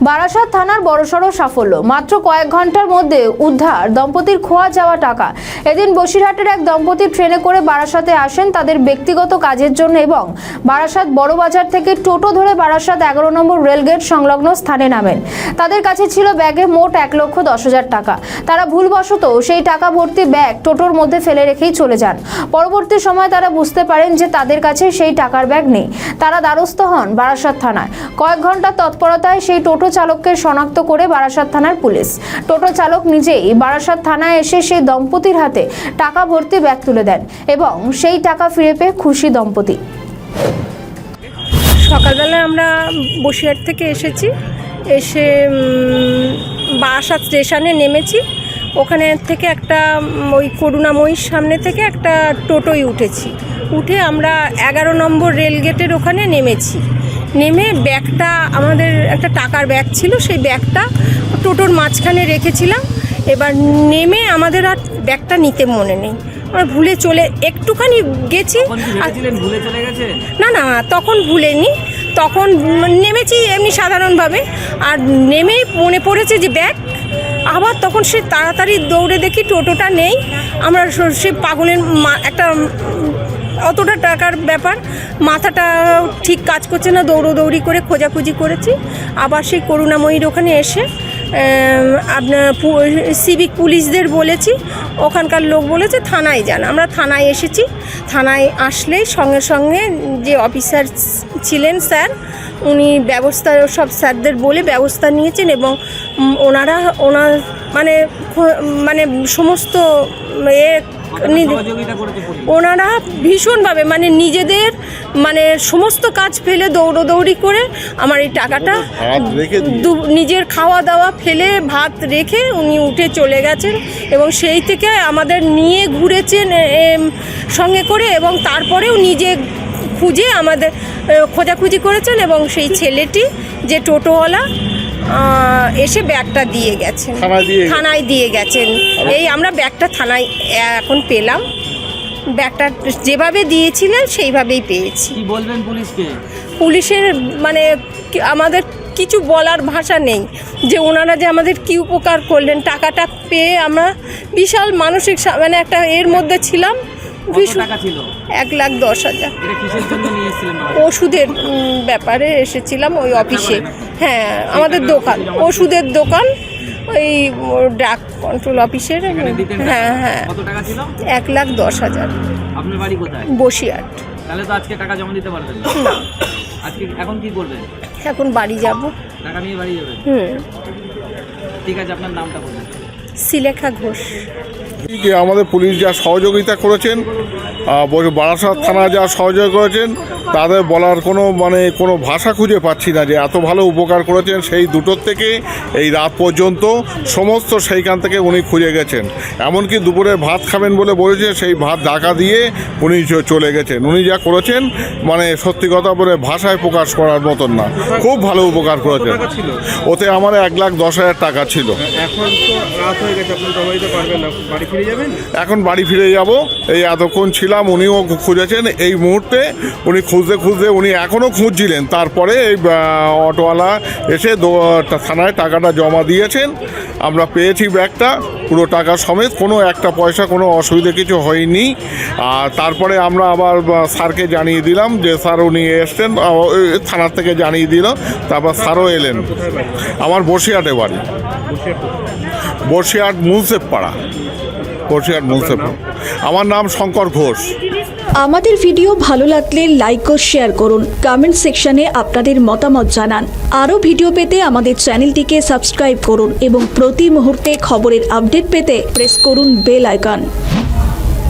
বারাসাত থানার বড়সড় সাফল্য, মাত্র কয়েক ঘন্টার মধ্যে উদ্ধার দম্পতির খোয়া যাওয়া টাকা। এদিন বসিরহাটের এক দম্পতি ট্রেনে করে বারাসাতে আসেন তাদের ব্যক্তিগত কাজের জন্য এবং বারাসাত বড় বাজার থেকে টোটো ধরে বারাসাত 11 নম্বর রেলগেট সংলগ্ন স্থানে নামেন। তাদের কাছে ছিল ব্যাগে মোট 1,10,000 টাকা। তারা ভুলবশত সেই টাকা ভর্তি ব্যাগ টোটোর মধ্যে ফেলে রেখেই চলে যান। পরবর্তী সময় তারা বুঝতে পারেন যে তাদের কাছে সেই টাকার ব্যাগ নেই। তারা দ্বারস্থ হন বারাসাত থানায়। কয়েক ঘন্টার তৎপরতায় সেই টোটো চালককে শনাক্ত করে বারাসাত থানার পুলিশ। টোটো চালক নিজেই বারাসাত থানায় এসে সেই দম্পতির হাতে টাকা ভর্তি ব্যাগ তুলে দেন এবং সেই টাকা ফিরে পেয়ে খুশি দম্পতি। সকালবেলায় আমরা বসিরহাট থেকে এসেছি, এসে বারাসাত স্টেশনে নেমেছি। ওখানে থেকে একটা ওই করুণাময়ীর সামনে থেকে একটা টোটোই উঠেছি। উঠে আমরা 11 নম্বর রেলগেটের ওখানে নেমেছি। নেমে ব্যাগটা, আমাদের একটা টাকার ব্যাগ ছিল, সেই ব্যাগটা টোটোর মাঝখানে রেখেছিলাম। এবার নেমে আমাদের আর ব্যাগটা নিতে মনে নেই, আমরা ভুলে চলে একটুখানি গেছি। না না, তখন ভুলেনি, তখন নেমেছি এমনি সাধারণভাবে। আর নেমেই মনে পড়েছে যে ব্যাগ। আবার তখন সে তাড়াতাড়ি দৌড়ে দেখি টোটোটা নেই। আমরা সে পাগলের একটা অতটা টাকার ব্যাপার, মাথাটা ঠিক কাজ করছে না, দৌড়ি করে খোঁজাখুঁজি করেছি। আবার সেই করুণাময়ীর ওখানে এসে আপনার সিভিক পুলিশদের বলেছি, ওখানকার লোক বলেছে থানায় যান। আমরা থানায় এসেছি। থানায় আসলেই সঙ্গে সঙ্গে যে অফিসার ছিলেন স্যার, উনি ব্যবস্থা, সব স্যারদের বলে ব্যবস্থা নিয়েছেন এবং ওনার মানে সমস্ত ওনারা ভীষণভাবে নিজেদের সমস্ত কাজ ফেলে দৌড়ি করে আমার এই টাকাটা, নিজের খাওয়া দাওয়া ফেলে ভাত রেখে উনি উঠে চলে গেছেন এবং সেই থেকে আমাদের নিয়ে ঘুরেছেন সঙ্গে করে এবং তারপরেও নিজে খুঁজে আমাদের খোঁজাখুঁজি করেছেন এবং সেই ছেলেটি যে টোটোওয়ালা এসে ব্যাগটা দিয়ে গেছেন, থানায় দিয়ে গেছেন। এই আমরা ব্যাগটা থানায় এখন পেলাম। ব্যাগটা যেভাবে দিয়েছিলেন সেইভাবেই পেয়েছি। কি বলবেন পুলিশকে? পুলিশের আমাদের কিছু বলার ভাষা নেই যে ওনারা যে আমাদের কি উপকার করলেন। টাকাটা পেয়ে আমরা বিশাল মানসিক একটা এর মধ্যে ছিলাম। 1,10,000 ওষুধের ব্যাপারে এসেছিলাম ওই অফিসে। হ্যাঁ, আমাদের দোকান, ওষুধের দোকান, ওই ড্রাগ কন্ট্রোল অফিসের। হ্যাঁ হ্যাঁ, 1,10,000। আপনার বাড়ি কোথায়? বসিরহাট। তাহলে তো আজকে টাকা জমা দিতে পারবেন না। আজকে এখন কি করবেন? এখন বাড়ি যাব। টাকা নিয়ে বাড়ি যাবেন? ঠিক আছে, আপনার নামটা বলুন। শ্রীলেখা ঘোষ। আমাদের পুলিশ যা সহযোগিতা করেছেন, বারাসাত থানা যা সহযোগিতা করেছেন, তাদের বলার কোনো ভাষা খুঁজে পাচ্ছি না যে এত ভালো উপকার করেছেন। সেই দুটোর থেকে এই রাত পর্যন্ত সমস্ত সেইখান থেকে উনি খুঁজে গেছেন। এমনকি দুপুরে ভাত খাবেন বলে বলেছে, সেই ভাত ঢাকা দিয়ে উনি চলে গেছেন। উনি যা করেছেন সত্যি কথা বলে ভাষায় প্রকাশ করার মতন না। খুব ভালো উপকার করেছেন। ওতে আমার 1,10,000 টাকা ছিল। এখন তো রাত হয়ে গেছে, আপনি জমা দিতে পারবেন না, বাড়ি ফিরে যাবেন? এখন বাড়ি ফিরে যাব। এই এতক্ষণ ছিলাম, উনিও খুঁজেছেন। এই মুহূর্তে উনি খুঁজতে উনি এখনও খুঁজছিলেন। তারপরে এই অটোওয়ালা এসে থানায় টাকাটা জমা দিয়েছেন। আমরা পেয়েছি ব্যাগটা পুরো টাকা সমেত, কোনো একটা পয়সা কোনো অসুবিধা কিছু হয়নি। আর তারপরে আমরা আবার স্যারকে জানিয়ে দিলাম যে স্যার উনি এসছেন, থানার থেকে জানিয়ে দিল। তারপর স্যারও এলেন। আমার বসিরহাটে বাড়ি, বসিরহাট মুন্সেফপাড়া। আমার নাম শঙ্কর ঘোষ। আমাদের ভিডিও ভালো লাগলে লাইক ও শেয়ার করুন, কমেন্ট সেকশনে আপনাদের মতামত জানান। আরও ভিডিও পেতে আমাদের চ্যানেলটিকে সাবস্ক্রাইব করুন এবং প্রতি মুহূর্তে খবরের আপডেট পেতে প্রেস করুন বেল আইকন।